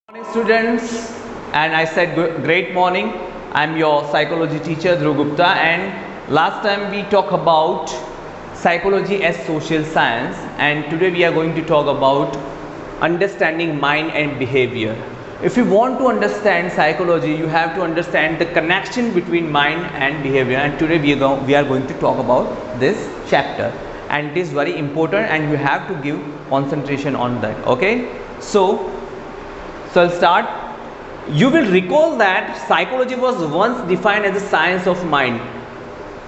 Morning students, and I said great morning. I'm your psychology teacher Dhruv Gupta, and last time we talked about psychology as social science, and today we are going to talk about understanding mind and behavior. If you want to understand psychology, you have to understand the connection between mind and behavior, and today we are going to talk about this chapter, and it is very important and you have to give concentration on that. Okay, so I'll start. You will recall that psychology was once defined as the science of mind.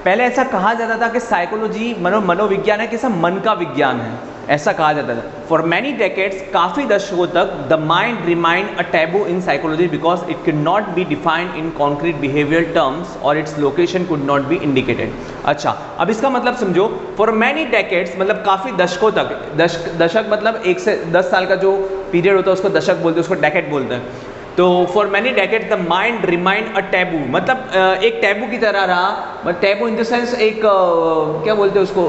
पहले ऐसा कहा जाता था कि psychology मनोविज्ञान है, कि सब मन का विज्ञान है, ऐसा कहा जाता था. फॉर मैनी डेकेड्स, काफ़ी दशकों तक, the mind remind a taboo in psychology because it can not be defined in concrete behaviour terms और its location could not be indicated. अच्छा, अब इसका मतलब समझो. फॉर मैनी डेकेड्स मतलब काफ़ी दशकों तक, दशक मतलब 1 से 10 साल का जो पीरियड होता है उसको दशक बोलते हैं, उसको डेकेड बोलते हैं. तो for many decade the mind remind a taboo, मतलब एक टैबू की तरह रहा. But taboo in the sense एक क्या बोलते हैं उसको,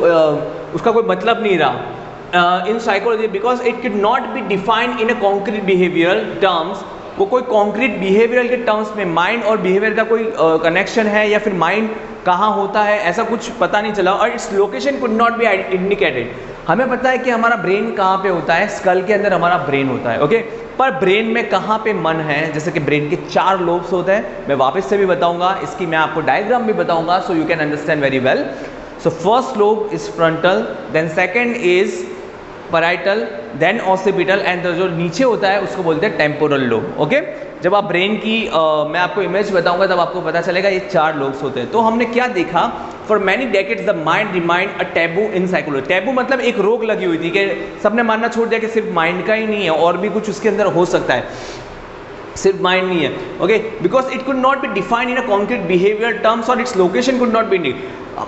उसका कोई मतलब नहीं रहा इन psychology because it can not be defined in a concrete behavioural terms. वो कोई कॉन्क्रीट बिहेवियरल के टर्म्स में माइंड और बिहेवियर का कोई कनेक्शन है या फिर माइंड कहाँ होता है ऐसा कुछ पता नहीं चला, और its location could not be indicated. हमें पता है कि हमारा ब्रेन कहाँ पे होता है, स्कल के अंदर हमारा ब्रेन होता है. ओके, पर ब्रेन में कहाँ पे मन है, जैसे कि ब्रेन के 4 लोब्स होते हैं. मैं वापस से भी बताऊंगा, इसकी मैं आपको डायग्राम भी बताऊंगा so you can understand very well. So first lobe is frontal, then second is parietal, then occipital, and जो नीचे होता है उसको बोलते हैं टेम्पोरल लोब. ओके, जब आप ब्रेन की मैं आपको इमेज बताऊंगा तब आपको पता चलेगा ये 4 लोब्स होते हैं. तो हमने क्या देखा, for many decades the mind remind a taboo in psychology. Taboo मतलब एक रोक लगी हुई थी कि सबने मानना छोड़ दिया कि सिर्फ माइंड का ही नहीं है, और भी कुछ उसके अंदर हो सकता है, सिर्फ माइंड नहीं है. Okay, because it could not be defined in a concrete behaviour terms और its location could not be.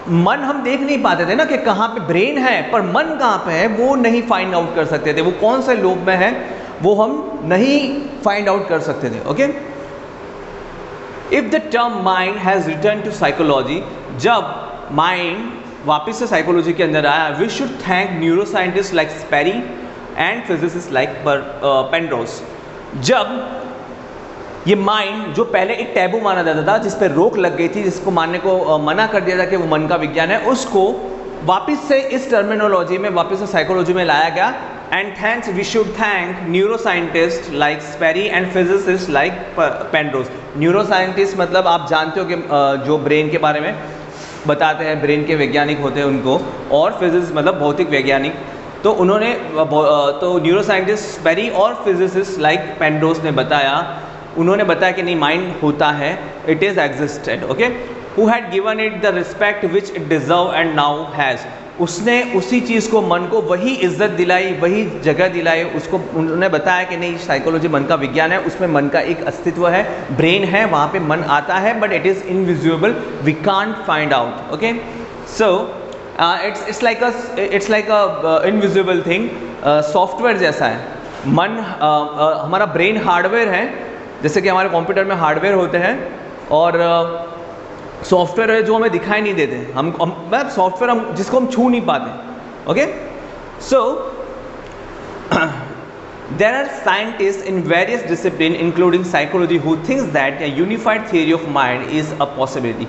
मन हम देख नहीं पाते थे ना कि कहाँ पे ब्रेन है, पर मन कहाँ पे है वो नहीं फाइंड आउट कर सकते थे. वो कौन से लोब में है वो हम नहीं फाइंड आउट कर सकते थे. Okay, if the term mind has return to psychology, जब माइंड वापस से साइकोलॉजी के अंदर आया, we should thank neuroscientist like Sperry and physicist like Penrose. जब ये माइंड जो पहले एक टैबू माना जाता था, जिस पे रोक लग गई थी, जिसको मानने को मना कर दिया था कि वो मन का विज्ञान है, उसको वापस से इस टर्मिनोलॉजी में वापस से साइकोलॉजी में लाया गया. And thanks we should thank neuroscientist like Sperry and physicist like Penrose. Neuroscientist मतलब आप जानते हो कि जो ब्रेन के बारे में बताते हैं, ब्रेन के वैज्ञानिक होते हैं उनको, और फिजिक्स मतलब भौतिक वैज्ञानिक. तो उन्होंने तो न्यूरोसाइंटिस्ट स्पेरी और फिजिसिस्ट लाइक पेनरोज ने बताया, उन्होंने बताया कि नहीं, माइंड होता है, it is existed. Okay, who had given it the respect which it deserve and now has. उसने उसी चीज़ को, मन को वही इज्जत दिलाई, वही जगह दिलाई. उसको उन्होंने बताया कि नहीं, साइकोलॉजी मन का विज्ञान है, उसमें मन का एक अस्तित्व है, ब्रेन है, वहाँ पे मन आता है, but it is invisible, we can't find out. Okay, so it's like a invisible thing, software जैसा है. मन हमारा ब्रेन हार्डवेयर है, जैसे कि हमारे कंप्यूटर में हार्डवेयर होते हैं, और सॉफ्टवेयर है जो हमें दिखाई नहीं देते. हम सॉफ्टवेयर हम जिसको हम छू नहीं पाते. Okay, so there are scientist in various discipline including psychology who thinks that a unified theory of mind is a possibility.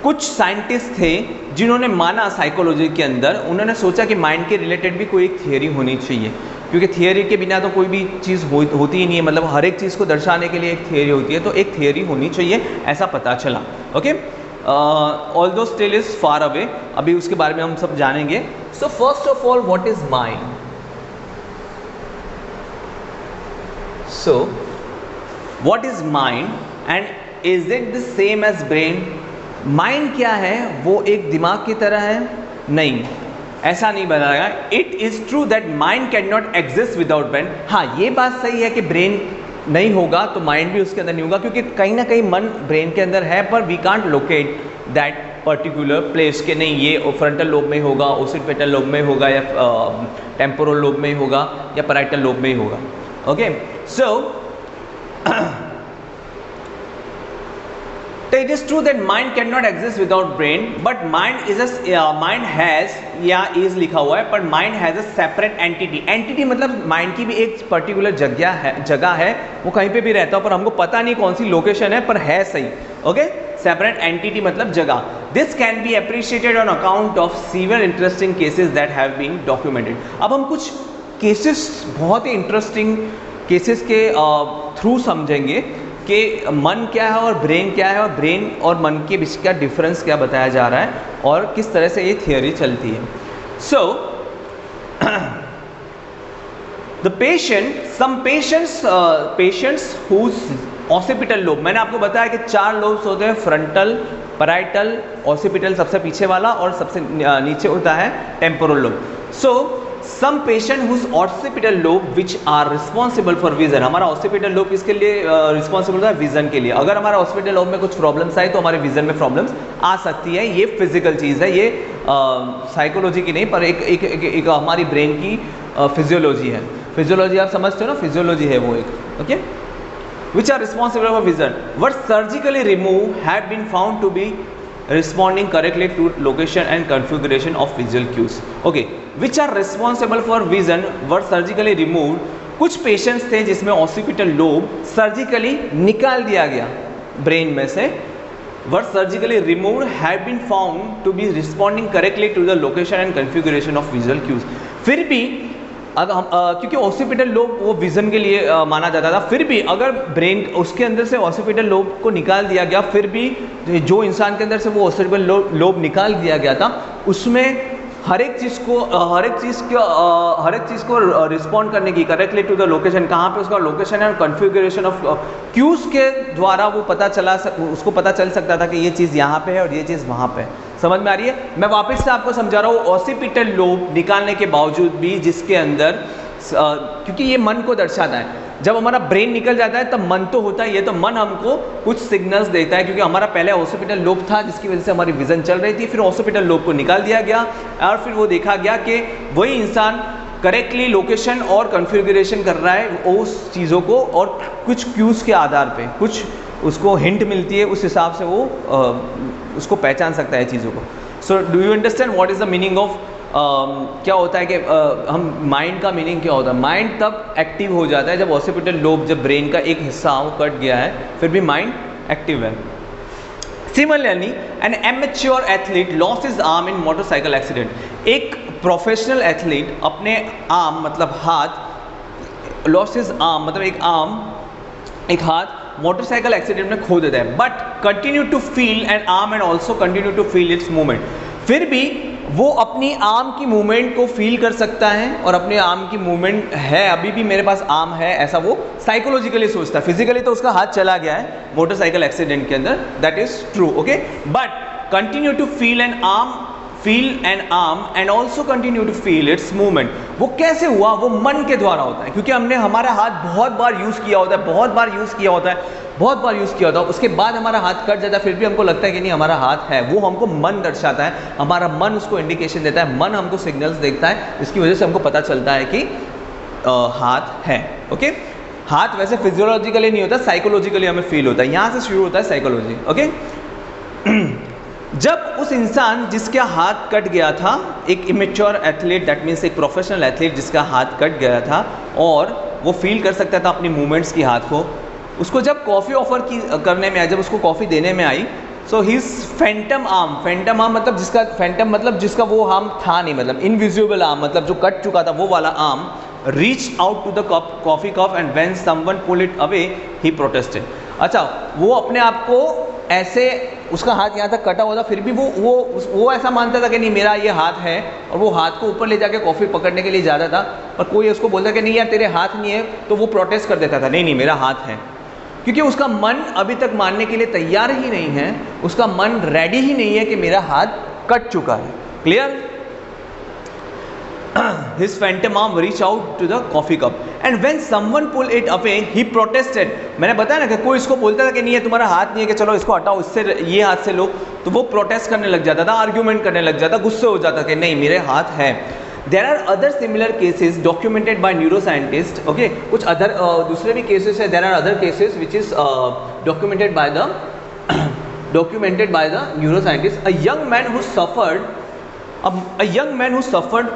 कुछ साइंटिस्ट थे जिन्होंने माना साइकोलॉजी के अंदर, उन्होंने सोचा कि माइंड के रिलेटेड भी कोई एक थियरी होनी चाहिए, क्योंकि थियरी के बिना तो कोई भी चीज़ होती ही नहीं है. मतलब हर एक चीज़ को दर्शाने के लिए एक थियरी होती है, तो एक थियरी होनी चाहिए, ऐसा पता चला. Okay, although still is far away, अभी उसके बारे में हम सब जानेंगे. So first of all, what is mind? So what is mind and is it the same as brain? Mind क्या है? वो एक दिमाग की तरह है? नहीं, ऐसा नहीं बनाया. It is true that mind can not exist without brain. हाँ, ये बात सही है कि ब्रेन नहीं होगा तो माइंड भी उसके अंदर नहीं होगा, क्योंकि कहीं ना कहीं मन ब्रेन के अंदर है, पर we can't locate that particular place के नहीं ये फ्रंटल लोब में होगा, ओसिपिटल लोब में होगा, या टेम्पोरल लोब में होगा, या पैराइटल लोब में होगा. Okay, so it is true that mind cannot exist without brain, but mind has या is लिखा हुआ है, पर mind has a separate entity. Entity मतलब mind की भी एक पर्टिकुलर जगह है, वो कहीं पे भी रहता है, पर हमको पता नहीं कौन सी लोकेशन है, पर है सही. ओके, सेपरेट एंटिटी मतलब जगह. This can be appreciated on account of severe interesting cases that have been documented. अब हम कुछ केसेस, बहुत ही इंटरेस्टिंग केसेस के थ्रू समझेंगे कि मन क्या है और ब्रेन क्या है, और ब्रेन और मन के बीच का डिफरेंस क्या बताया जा रहा है और किस तरह से ये थियोरी चलती है. So the some patients whose occipital lobe, मैंने आपको बताया कि 4 लोब्स होते हैं, फ्रंटल, पैराइटल, ऑसिपिटल सबसे पीछे वाला, और सबसे नीचे होता है temporal lobe. So some patient whose occipital lobe which are responsible for vision. हमारा ऑसिपिटल लोब किसके लिए रिस्पॉन्सिबल है? विजन के लिए. अगर हमारा ऑसिपिटल लोब में कुछ प्रॉब्लम्स आए तो हमारे विजन में प्रॉब्लम्स आ सकती है. ये फिजिकल चीज़ है, ये साइकोलॉजी की नहीं, पर एक हमारी ब्रेन की फिजियोलॉजी है. फिजियोलॉजी आप समझते हो ना, फिजियोलॉजी है वो एक. Okay, which are responsible for vision were surgically removed have been found to be responding correctly to location and configuration of visual cues. Okay, which are responsible for vision were surgically removed. कुछ patients थे जिसमें occipital lobe surgically निकाल दिया गया brain में से. were surgically removed have been found to be responding correctly to the location and configuration of visual cues. फिर भी अगर हम क्योंकि ऑसिपिटल लोब वो विजन के लिए माना जाता था, फिर भी अगर ब्रेन उसके अंदर से ऑसिपिटल लोब को निकाल दिया गया, फिर भी जो इंसान के अंदर से वो ऑसिपिटल लोब निकाल दिया गया था, उसमें हर एक चीज़ को रिस्पॉन्ड करने की, करेक्टली टू द लोकेशन, कहाँ पे उसका लोकेशन है, और कॉन्फ़िगरेशन ऑफ क्यूज के द्वारा वो उसको पता चल सकता था कि ये चीज़ यहाँ पे है और ये चीज़ वहाँ पे है. समझ में आ रही है? मैं वापस से आपको समझा रहा हूँ. ऑसिपिटल लोब निकालने के बावजूद भी, जिसके अंदर क्योंकि ये मन को दर्शाता है, जब हमारा ब्रेन निकल जाता है तब मन तो होता ही है, तो मन हमको कुछ सिग्नल्स देता है, क्योंकि हमारा पहले ऑसिपिटल लोब था जिसकी वजह से हमारी विजन चल रही थी, फिर ऑसिपिटल लोब को निकाल दिया गया, और फिर वो देखा गया कि वही इंसान करेक्टली लोकेशन और कॉन्फ़िगरेशन कर रहा है उस चीज़ों को, और कुछ क्यूज़ के आधार पे कुछ उसको हिंट मिलती है, उस हिसाब से वो उसको पहचान सकता है चीज़ों को. So do you understand what is the meaning of क्या होता है कि हम माइंड का मीनिंग क्या होता है? माइंड तब एक्टिव हो जाता है जब ऑसिपिटल लोब, जब ब्रेन का एक हिस्सा वो कट गया है, फिर भी माइंड एक्टिव है. Similarly N amateur athlete lost his arm इन मोटरसाइकिल एक्सीडेंट. एक प्रोफेशनल एथलीट अपने आर्म मतलब हाथ, लॉस्ट हिज आर्म मतलब एक हाथ मोटरसाइकिल एक्सीडेंट में खो देता है, but continue to feel an arm and also continue to feel its movement. फिर भी वो अपनी आर्म की मूवमेंट को फील कर सकता है, और अपने आर्म की मूवमेंट है, अभी भी मेरे पास आर्म है, ऐसा वो साइकोलॉजिकली सोचता है. फिजिकली तो उसका हाथ चला गया है मोटरसाइकिल एक्सीडेंट के अंदर, that is true. Okay, but continue to feel an arm and also continue to feel its movement. वो कैसे हुआ? वो मन के द्वारा होता है, क्योंकि हमने हमारा हाथ बहुत बार यूज़ किया होता है, उसके बाद हमारा हाथ कट जाता है, फिर भी हमको लगता है कि नहीं हमारा हाथ है. वो हमको मन दर्शाता है, हमारा मन उसको इंडिकेशन देता है, मन हमको सिग्नल्स देखता है, इसकी वजह से हमको पता चलता है कि हाथ है. ओके, हाथ वैसे फिजियोलॉजिकली नहीं होता, साइकोलॉजिकली हमें फील होता है. यहाँ से शुरू होता है साइकोलॉजी. ओके, जब उस इंसान जिसका हाथ कट गया था, एक इमेच्योर एथलीट, दैट मीन्स एक प्रोफेशनल एथलीट जिसका हाथ कट गया था और वो फील कर सकता था अपनी मूवमेंट्स की हाथ को, उसको जब कॉफ़ी ऑफर करने में आई, जब उसको कॉफ़ी देने में आई, सो हिज फैंटम आर्म मतलब जिसका फैंटम मतलब जिसका वो आर्म था नहीं, मतलब इनविजिबल आर्म मतलब जो कट चुका था वो वाला arm, reach out to the coffee cup and when someone pull it away he protested. अच्छा, वो अपने आप को ऐसे, उसका हाथ यहाँ तक कटा हुआ था, फिर भी वो ऐसा मानता था कि नहीं मेरा ये हाथ है, और वो हाथ को ऊपर ले जाके कॉफ़ी पकड़ने के लिए जाता था, और कोई उसको बोलता कि नहीं यार तेरे हाथ नहीं है, तो वो प्रोटेस्ट कर देता था, नहीं मेरा हाथ है, क्योंकि उसका मन अभी तक मानने के लिए तैयार ही नहीं है, उसका मन रेडी ही नहीं है कि मेरा हाथ कट चुका है. Clear? His phantom arm reached out to the coffee cup and when someone pulled it away he protested. मैंने बताया ना कि कोई इसको बोलता था कि नहीं है तुम्हारा हाथ नहीं है, कि चलो इसको हटाओ, इससे ये हाथ से लो, तो वो प्रोटेस्ट करने लग जाता था, आर्ग्यूमेंट करने लग जाता, गुस्से हो जाता कि नहीं मेरे हाथ है. There are other similar cases documented by neuroscientists. Okay, कुछ दूसरे भी cases है. There are other cases which is documented by the documented by the neuroscientists. A young man who suffered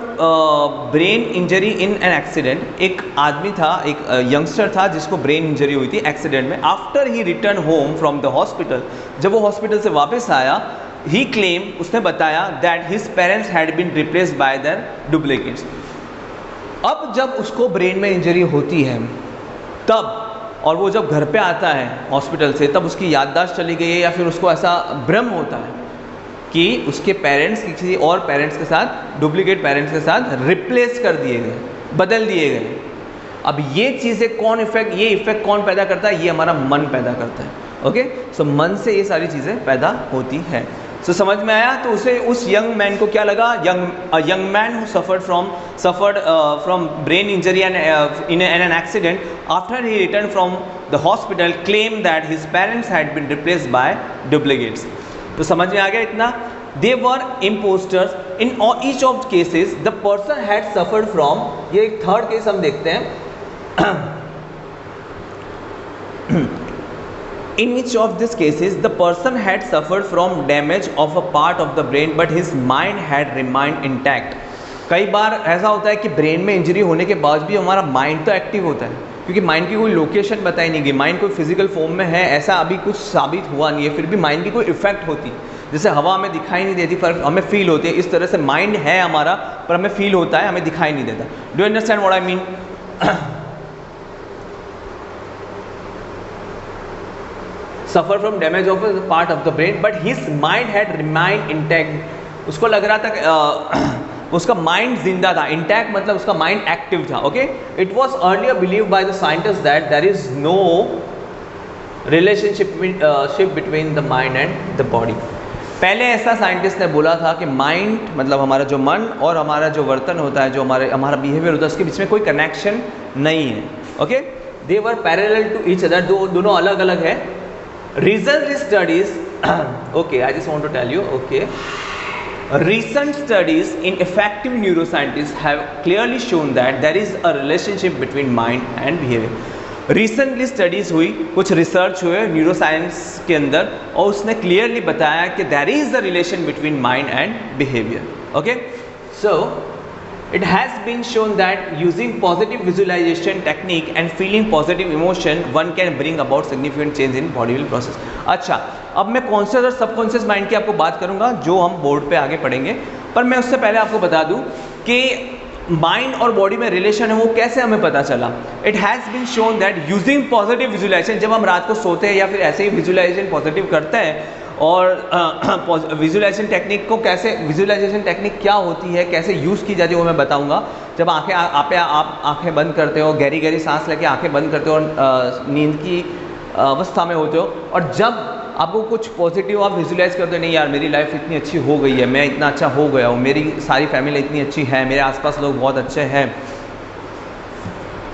brain injury in an accident. एक आदमी था, एक youngster था जिसको ब्रेन इंजरी हुई थी एक्सीडेंट में. After he return home from the hospital, जब वो हॉस्पिटल से वापस आया, ही क्लेम, उसने बताया that his parents had been replaced by their duplicates. अब जब उसको ब्रेन में इंजरी होती है तब, और वो जब घर पे आता है हॉस्पिटल से, तब उसकी याददाश्त चली गई है या फिर उसको ऐसा भ्रम होता है कि उसके पेरेंट्स किसी और पेरेंट्स के साथ, डुप्लीकेट पेरेंट्स के साथ रिप्लेस कर दिए गए, बदल दिए गए. अब ये चीज़ें ये इफेक्ट कौन पैदा करता है? ये हमारा मन पैदा करता है. ओके, सो मन से ये सारी चीज़ें पैदा होती हैं. सो समझ में आया? तो उस यंग मैन को क्या लगा? Young man who suffered from brain injury and in an accident, after he return from the hospital, claim that his parents had been replaced by duplicates. तो समझ में आ गया इतना? They were imposters. In each of cases, the person had suffered from, ये एक third case हम देखते हैं. In each of these cases, the person had suffered from damage of a part of the brain, but his mind had remained intact. कई बार ऐसा होता है कि ब्रेन में इंजरी होने के बाद भी हमारा माइंड तो एक्टिव होता है, क्योंकि माइंड की कोई लोकेशन बताई नहीं गई, माइंड कोई फिजिकल फॉर्म में है ऐसा अभी कुछ साबित हुआ नहीं है, फिर भी माइंड की कोई इफेक्ट होती है. जैसे हवा हमें दिखाई नहीं देती पर हमें फील होती है, इस तरह से माइंड है हमारा पर हमें फील होता है, हमें दिखाई नहीं देता. Do you understand what I mean? Suffer from damage of a part of the brain but his mind had remind intact. उसको लग रहा था उसका माइंड जिंदा था. इंटैक्ट मतलब उसका माइंड एक्टिव था. Okay, it was earlier believe by the scientist that there is no relationship between the mind and the body. पहले ऐसा साइंटिस्ट ने बोला था कि माइंड मतलब हमारा जो मन और हमारा जो वर्तन होता है, जो हमारा बिहेवियर होता है, उसके बीच में कोई कनेक्शन नहीं है. Okay, they were parallel to each other, दोनों अलग अलग है. Result studies, okay, I just want to tell you, okay, recent studies in effective neuroscientists have clearly shown that there is a relationship between mind and behavior. Recently studies हुई, कुछ research हुए neuroscience के अंदर, और उसने clearly बताया कि there is the relation between mind and behaviour. Okay, so it has been shown that using positive visualisation technique and feeling positive emotion one can bring about significant change in bodily process. अच्छा, अब मैं conscious और subconscious mind की आपको बात करूंगा जो हम बोर्ड पे आगे पढ़ेंगे, पर मैं उससे पहले आपको बता दूं कि माइंड और बॉडी में रिलेशन है वो कैसे हमें पता चला. It has been shown that using positive visualization, जब हम रात को सोते हैं या फिर ऐसे ही विजुअलाइजेशन पॉजिटिव करते हैं, और विजुअलाइजेशन टेक्निक को कैसे, विजुअलाइजेशन टेक्निक क्या होती है, कैसे यूज़ की जाती है, वो मैं बताऊंगा. जब आप आंखें बंद करते हो, गहरी गहरी सांस लेके आंखें बंद करते हो और नींद की अवस्था में होते हो, और जब आपको कुछ पॉजिटिव आप विजुअलाइज करते हो, नहीं यार मेरी लाइफ इतनी अच्छी हो गई है, मैं इतना अच्छा हो गया हूँ, मेरी सारी फैमिली इतनी अच्छी है, मेरे आसपास लोग बहुत अच्छे हैं,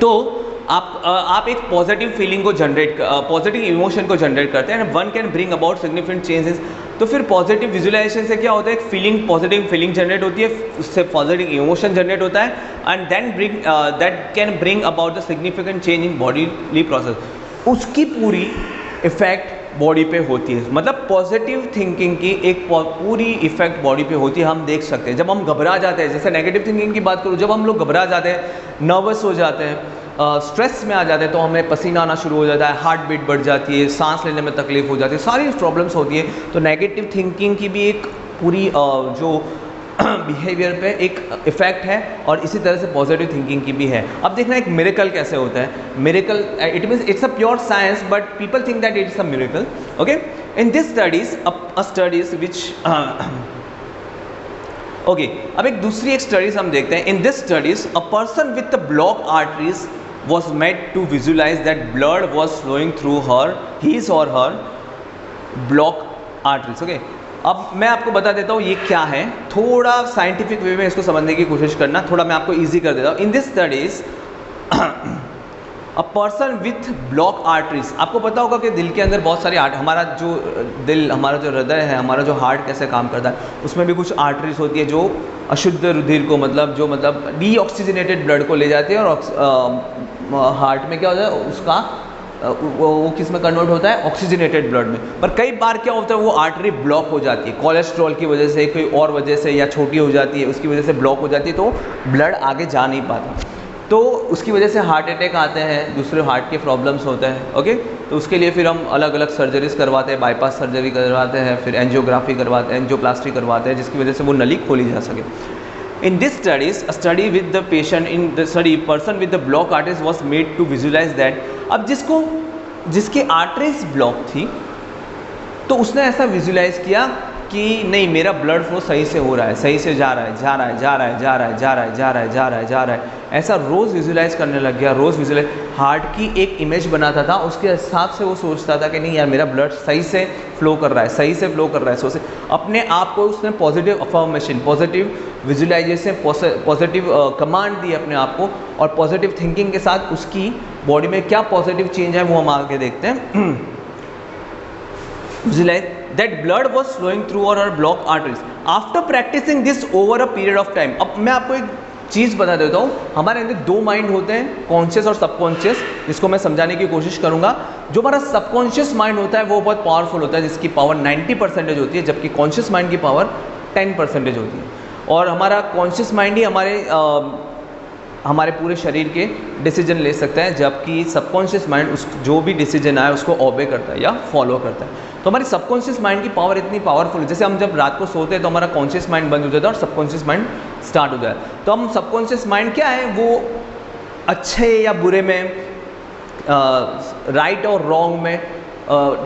तो आप एक पॉजिटिव फीलिंग को पॉजिटिव इमोशन को जनरेट करते हैं. One can bring about significant changes. तो फिर पॉजिटिव विजुअलाइजेशन से क्या होता है, एक पॉजिटिव फीलिंग जनरेट होती है, उससे पॉजिटिव इमोशन जनरेट होता है, and then that can bring about the significant change in bodily process. उसकी पूरी इफेक्ट बॉडी पे होती है, मतलब पॉजिटिव थिंकिंग की एक पूरी इफेक्ट बॉडी पे होती है. हम देख सकते हैं जब हम घबरा जाते हैं, जैसे नेगेटिव थिंकिंग की बात करूँ, जब हम लोग घबरा जाते हैं, नर्वस हो जाते हैं, स्ट्रेस में आ जाते हैं, तो हमें पसीना आना शुरू हो जाता है, हार्ट बीट बढ़ जाती है, सांस लेने में तकलीफ हो जाती है, सारी प्रॉब्लम्स होती है. तो नेगेटिव थिंकिंग की भी एक पूरी जो बिहेवियर पे एक इफेक्ट है, और इसी तरह से पॉजिटिव थिंकिंग की भी है. अब देखना एक मिरेकल कैसे होता है. Miracle it means it's a pure science but people think that it's a miracle. Okay, in this studies which okay, अब एक दूसरी स्टडीज हम देखते हैं. In this studies a person with the block arteries was made to visualize that blood was flowing through his or her block arteries. Okay, अब मैं आपको बता देता हूँ ये क्या है, थोड़ा साइंटिफिक वे में इसको समझने की कोशिश करना, थोड़ा मैं आपको इजी कर देता हूँ. In this studies a person with block arteries, आपको पता होगा कि दिल के अंदर बहुत सारी हमारा जो दिल, हमारा जो हृदय है, हमारा जो हार्ट कैसे काम करता है, उसमें भी कुछ आर्टरीज होती है जो अशुद्ध रुधिर को मतलब डीऑक्सीजनेटेड ब्लड को ले जाती है, और हार्ट में क्या होता है, उसका वो किस में कन्वर्ट होता है, ऑक्सीजनेटेड ब्लड में। पर कई बार क्या होता है, वो आर्टरी ब्लॉक हो जाती है कोलेस्ट्रॉल की वजह से, कोई और वजह से, या छोटी हो जाती है उसकी वजह से ब्लॉक हो जाती है, तो ब्लड आगे जा नहीं पाता, तो उसकी वजह से हार्ट अटैक आते हैं, दूसरे हार्ट के प्रॉब्लम्स होते हैं। ओके, तो उसके लिए फिर हम अलग अलग सर्जरीज करवाते हैं, बाईपास सर्जरी करवाते हैं, फिर एंजियोग्राफी करवाते हैं, एंजियोप्लास्टी करवाते हैं, जिसकी वजह से वो नली खोली जा सके। In this studies, a study with the patient, in the study, person with the blocked arteries was made to visualize that। अब जिसकी आर्टरीज ब्लॉक थी, तो उसने ऐसा विजुलाइज किया कि नहीं, मेरा ब्लड फ्लो सही से हो रहा है, सही से जा रहा है, जा रहा है, जा रहा है, जा रहा है, जा रहा है, जा रहा है, जा रहा है, जा रहा है, ऐसा रोज़ विजुलाइज करने लग गया। रोज़ विजुलाइज हार्ट की एक इमेज बनाता था, उसके हिसाब से वो सोचता था कि नहीं यार, मेरा ब्लड सही से फ्लो कर रहा है, सही से फ्लो कर रहा है। सोचे अपने आप को उसने positive affirmation, positive visualisation, positive command दी अपने आप को, और पॉजिटिव थिंकिंग के साथ उसकी बॉडी में क्या पॉजिटिव चेंज है वो हम आगे देखते हैं। Visualize that blood was flowing through our blocked arteries after practicing this over a period of time। अब मैं आपको एक चीज़ बता देता हूँ, हमारे अंदर दो माइंड होते हैं, कॉन्शियस और सबकॉन्शियस, जिसको मैं समझाने की कोशिश करूँगा। जो हमारा सबकॉन्शियस माइंड होता है वो बहुत पावरफुल होता है, जिसकी पावर 90% होती है, जबकि कॉन्शियस माइंड की पावर 10% होती है। और हमारा कॉन्शियस माइंड ही हमारे पूरे शरीर के डिसीजन ले सकता है, जबकि सबकॉन्शियस माइंड उस जो भी डिसीजन आए उसको ओबे करता है या फॉलो करता है। तो हमारी सबकॉन्शियस माइंड की पावर इतनी पावरफुल है, जैसे हम जब रात को सोते हैं तो हमारा कॉन्शियस माइंड बंद हो जाता है और सबकॉन्शियस माइंड स्टार्ट हो जाता है। तो हम सबकॉन्शियस माइंड क्या है, वो अच्छे या बुरे में, राइट और रॉन्ग में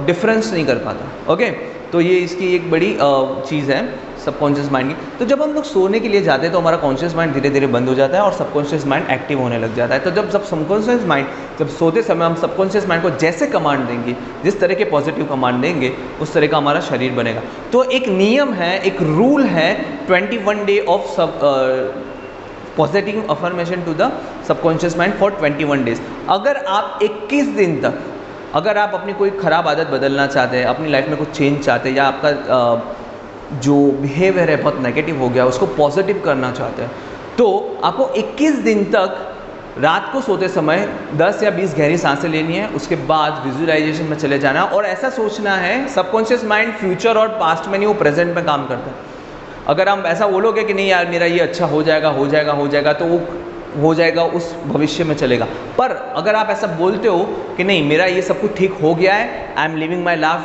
डिफरेंस नहीं कर पाता। ओके, तो ये इसकी एक बड़ी चीज़ है सबकॉन्शियस माइंड की। तो जब हम लोग सोने के लिए जाते हैं तो हमारा कॉन्शियस माइंड धीरे धीरे बंद हो जाता है और सबकॉन्शियस माइंड एक्टिव होने लग जाता है। तो जब सबकॉन्शियस माइंड, जब सोते समय हम सबकॉन्शियस माइंड को जैसे कमांड देंगे, जिस तरह के पॉजिटिव कमांड देंगे, उस तरह का हमारा शरीर बनेगा। तो एक नियम है, एक रूल है, 21 day of positive affirmation to the subconscious mind for 21 days. अगर आप 21 दिन तक, अगर आप अपनी कोई ख़राब आदत बदलना चाहते हैं, अपनी लाइफ में कुछ चेंज चाहते हैं, या आपका जो बिहेवियर है बहुत नेगेटिव हो गया उसको पॉजिटिव करना चाहते हैं, तो आपको 21 दिन तक रात को सोते समय 10 या 20 गहरी सांसें लेनी है। उसके बाद विजुअलाइजेशन में चले जाना और ऐसा सोचना है, सबकॉन्शियस माइंड फ्यूचर और पास्ट में नहीं, वो प्रेजेंट में काम करता है। अगर हम ऐसा बोलोगे कि नहीं यार मेरा ये अच्छा हो जाएगा, हो जाएगा, हो जाएगा, तो वो हो जाएगा, उस भविष्य में चलेगा। पर अगर आप ऐसा बोलते हो कि नहीं मेरा ये सब कुछ ठीक हो गया है, I am living my life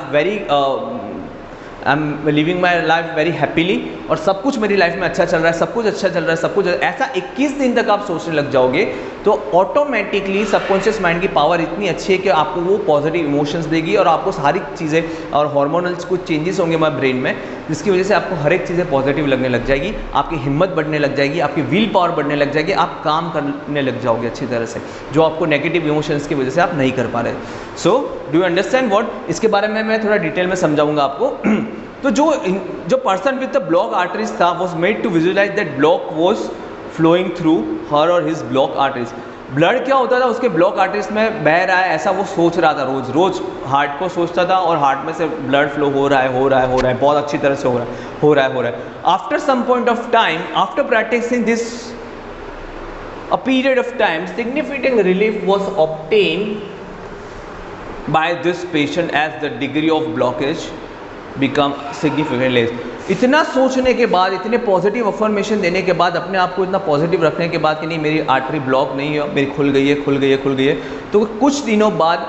very happily, और सब कुछ मेरी लाइफ में अच्छा चल रहा है, सब कुछ अच्छा चल रहा है, सब कुछ ऐसा 21 दिन तक आप सोचने लग जाओगे, तो ऑटोमेटिकली सबकॉन्शियस माइंड की पावर इतनी अच्छी है कि आपको वो पॉजिटिव इमोशंस देगी और आपको सारी चीज़ें और हार्मोनल्स कुछ चेंजेस होंगे हमारे ब्रेन में, जिसकी वजह से आपको हर एक चीज़ें पॉजिटिव लगने लग जाएगी, आपकी हिम्मत बढ़ने लग जाएगी, आपकी विल पावर बढ़ने लग जाएगी, आप काम करने लग जाओगे अच्छी तरह से, जो आपको नेगेटिव इमोशंस की वजह से आप नहीं कर पा रहे। So do you understand what? इसके बारे में मैं थोड़ा डिटेल में समझाऊंगा आपको। तो जो person with the block arteries था, was made to visualise that block was flowing through her और हिज ब्लॉक आर्टरीज। ब्लड क्या होता था, उसके ब्लॉक आर्टरीज में बह रहा है, ऐसा वो सोच रहा था, रोज रोज हार्ट को सोचता था और हार्ट में से ब्लड फ्लो हो रहा है, हो रहा है, हो रहा है, बहुत अच्छी तरह से हो रहा है, हो रहा है, हो रहा है। After some point of time, after practicing this a period of time, significant relief was obtained by this patient as the degree of blockage become significantly less। इतना सोचने के बाद, इतने पॉजिटिव अफर्मेशन देने के बाद, अपने आप को इतना पॉजिटिव रखने के बाद कि नहीं मेरी आर्टरी ब्लॉक नहीं है, मेरी खुल गई है, खुल गई है, खुल गई है, तो कुछ दिनों बाद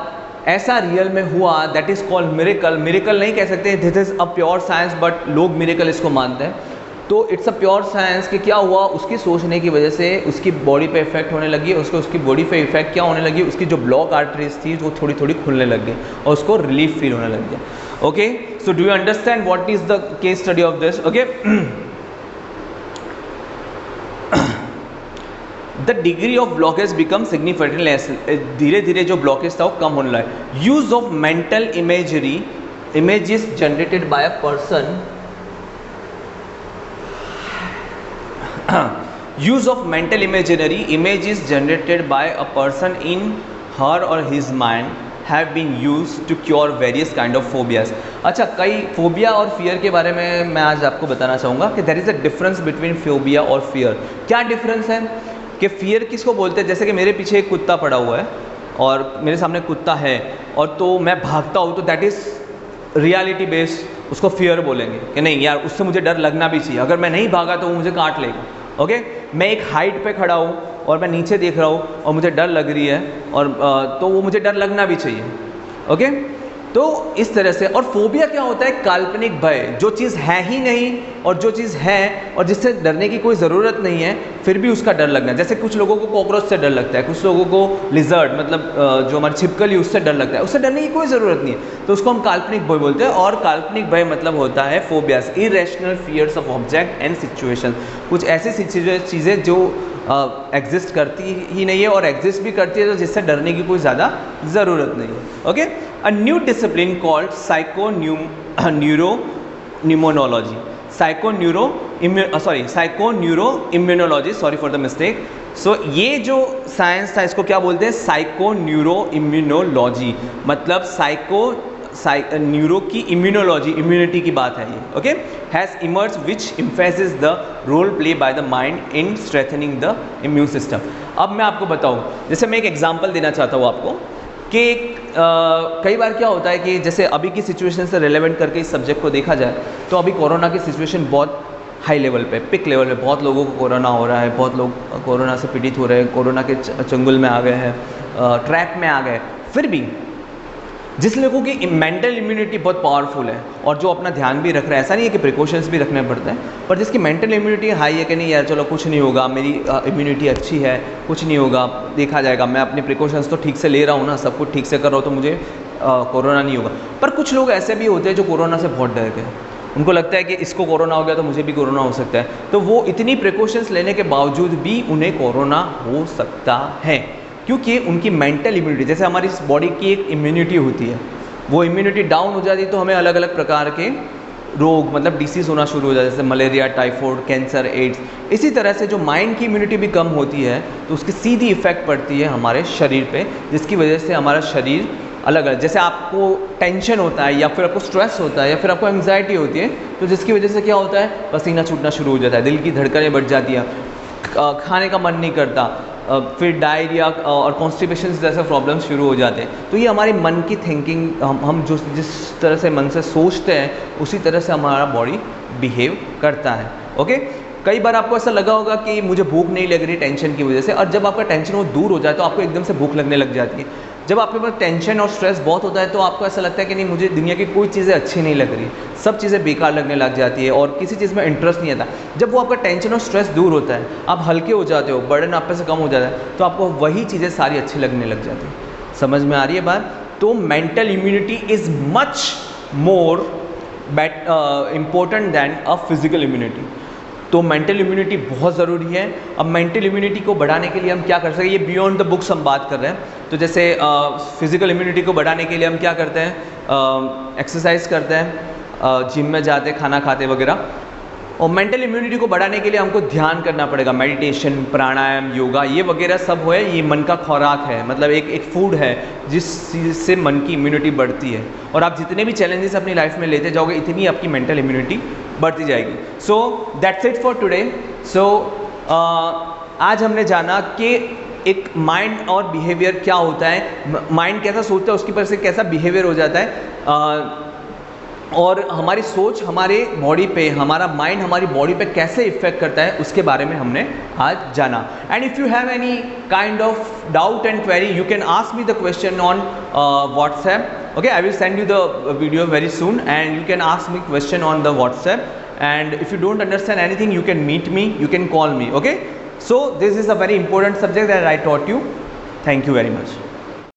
ऐसा रियल में हुआ, that is called miracle. Miracle नहीं कह सकते, this is a pure science, but लोग मिरेकल इसको मानते हैं। तो इट्स अ प्योर साइंस कि क्या हुआ, उसकी सोचने की वजह से उसकी बॉडी पे इफेक्ट होने लगी, उसकी बॉडी पे इफेक्ट क्या होने लगी, उसकी जो ब्लॉक आर्टरीज थी वो थोड़ी थोड़ी खुलने लग गई और उसको रिलीफ फील होने लग गया। Okay, so do you understand what is the case study of this? Okay, the degree of blockage become significantly less. धीरे धीरे जो ब्लॉकेज था वो कम होने लगा। Use of mental imagery, images generated by a person, use of mental imaginary images generated by a person in her or his mind have been used to cure various kind of phobias। अच्छा, कई phobia और fear के बारे में मैं आज आपको बताना चाहूँगा कि there is a difference between phobia और फियर। क्या डिफरेंस है कि फियर किसको बोलते हैं, जैसे कि मेरे पीछे एक कुत्ता पड़ा हुआ है और मेरे सामने कुत्ता है और तो मैं भागता हूँ, तो दैट इज़ रियलिटी बेस्ड, उसको फियर बोलेंगे कि नहीं यार उससे मुझे डर लगना भी चाहिए, अगर मैं नहीं भागा तो वो मुझे काट लेगा। ओके, मैं एक हाइट पे खड़ा हूँ और मैं नीचे देख रहा हूँ और मुझे डर लग रही है और तो वो मुझे डर लगना भी चाहिए। ओके, तो इस तरह से। और फोबिया क्या होता है? काल्पनिक भय, जो चीज़ है ही नहीं और जो चीज़ है और जिससे डरने की कोई ज़रूरत नहीं है फिर भी उसका डर लगना। जैसे कुछ लोगों को कॉकरोच से डर लगता है, कुछ लोगों को लिजर्ड मतलब जो हमारी छिपकली उससे डर लगता है, उससे डरने की कोई ज़रूरत नहीं है, तो उसको हम काल्पनिक भय बोलते हैं। और काल्पनिक भय मतलब होता है phobias, irrational fears of object and situation, कुछ ऐसी चीज़ें जो एग्जिस्ट करती ही नहीं है और एग्जिस्ट भी करती है तो जिससे डरने की कोई ज़्यादा ज़रूरत नहीं है। Okay, a new discipline called psychoneuroimmunology, psychoneuroimmunology, sorry for the mistake. So ये जो साइंस था इसको क्या बोलते हैं? साइकोन्यूरोइम्यूनोलॉजी, मतलब न्यूरो की इम्यूनोलॉजी, इम्यूनिटी की बात है ये। Okay, has emerge which emphasis the role play by the mind in strengthening the immune system. अब मैं आपको बताऊं, जैसे मैं एक एग्जांपल देना चाहता हूँ आपको कि कई बार क्या होता है कि जैसे अभी की सिचुएशन से रिलेवेंट करके इस सब्जेक्ट को देखा जाए तो अभी कोरोना की सिचुएशन बहुत हाई लेवल पे, पिक लेवल पे, बहुत लोगों को कोरोना हो रहा है, बहुत लोग कोरोना से पीड़ित हो रहे हैं, कोरोना के चंगुल में आ गए हैं, ट्रैप में आ गए। फिर भी जिस लोगों की मेंटल इम्यूनिटी बहुत पावरफुल है और जो अपना ध्यान भी रख रहा है, ऐसा नहीं है कि प्रिकॉशंस भी रखने पड़ते हैं, पर जिसकी मेंटल इम्यूनिटी हाई है कि नहीं यार चलो कुछ नहीं होगा, मेरी इम्यूनिटी अच्छी है, कुछ नहीं होगा, देखा जाएगा, मैं अपने प्रिकॉशंस तो ठीक से ले रहा हूँ ना, सब कुछ ठीक से कर रहा हूँ तो मुझे कोरोना नहीं होगा। पर कुछ लोग ऐसे भी होते हैं जो कोरोना से बहुत डर गए, उनको लगता है कि इसको कोरोना हो गया तो मुझे भी कोरोना हो सकता है, तो वो इतनी प्रिकॉशंस लेने के बावजूद भी उन्हें कोरोना हो सकता है, क्योंकि उनकी मेंटल इम्यूनिटी, जैसे हमारी इस बॉडी की एक इम्यूनिटी होती है, वो इम्यूनिटी डाउन हो जाती है तो हमें अलग अलग प्रकार के रोग मतलब डिसीज़ होना शुरू हो जाता है, जैसे मलेरिया, टाइफाइड, कैंसर, एड्स। इसी तरह से जो माइंड की इम्यूनिटी भी कम होती है तो उसकी सीधी इफेक्ट पड़ती है हमारे शरीर पे, जिसकी वजह से हमारा शरीर अलग अलग, जैसे आपको टेंशन होता है या फिर आपको स्ट्रेस होता है या फिर आपको एंग्जाइटी होती है तो जिसकी वजह से क्या होता है? पसीना छूटना शुरू हो जाता है, दिल की धड़कनें बढ़ जाती हैं, खाने का मन नहीं करता, फिर डायरिया और कॉन्स्टिपेशन जैसे प्रॉब्लम्स शुरू हो जाते हैं। तो ये हमारे मन की थिंकिंग, हम जो जिस तरह से मन से सोचते हैं उसी तरह से हमारा बॉडी बिहेव करता है। ओके, कई बार आपको ऐसा लगा होगा कि मुझे भूख नहीं लग रही टेंशन की वजह से, और जब आपका टेंशन वो दूर हो जाए तो आपको एकदम से भूख लगने लग जाती है। जब आपके पास टेंशन और स्ट्रेस बहुत होता है तो आपको ऐसा लगता है कि नहीं मुझे दुनिया की कोई चीज़ें अच्छी नहीं लग रही, सब चीज़ें बेकार लगने लग जाती है और किसी चीज़ में इंटरेस्ट नहीं आता। जब वो आपका टेंशन और स्ट्रेस दूर होता है, आप हल्के हो जाते हो, बर्डन आप पे से कम हो जाता है, तो आपको वही चीज़ें सारी अच्छी लगने लग जाती है। समझ में आ रही है बात? तो mental immunity is much more important than a physical immunity. तो मेंटल इम्यूनिटी बहुत ज़रूरी है। अब मेंटल इम्यूनिटी को बढ़ाने के लिए हम क्या कर सकते हैं? ये बियॉन्ड द बुक्स हम बात कर रहे हैं। तो जैसे फिज़िकल इम्यूनिटी को बढ़ाने के लिए हम क्या करते हैं? एक्सरसाइज करते हैं, जिम में जाते, खाना खाते वगैरह। और मेंटल इम्यूनिटी को बढ़ाने के लिए हमको ध्यान करना पड़ेगा, मेडिटेशन, प्राणायाम, योगा, ये वगैरह सब है, ये मन का खुराक है, मतलब एक फूड है जिससे मन की इम्यूनिटी बढ़ती है। और आप जितने भी चैलेंजेस अपनी लाइफ में लेते जाओगे इतनी आपकी मेंटल इम्यूनिटी बढ़ती जाएगी। So that's it for today. सो आज हमने जाना कि एक माइंड और बिहेवियर क्या होता है, माइंड कैसा सोचता है उसकी वजह से कैसा बिहेवियर हो जाता है, और हमारी सोच हमारे बॉडी पे, हमारा माइंड हमारी बॉडी पे कैसे इफेक्ट करता है उसके बारे में हमने आज जाना। And if you have any kind of doubt and query you can ask me the question on WhatsApp. Okay, I will send you the video very soon and you can ask me question on the WhatsApp, and if you don't understand anything you can meet me, you can call me. Okay, so this is a very important subject that I taught you. Thank you very much.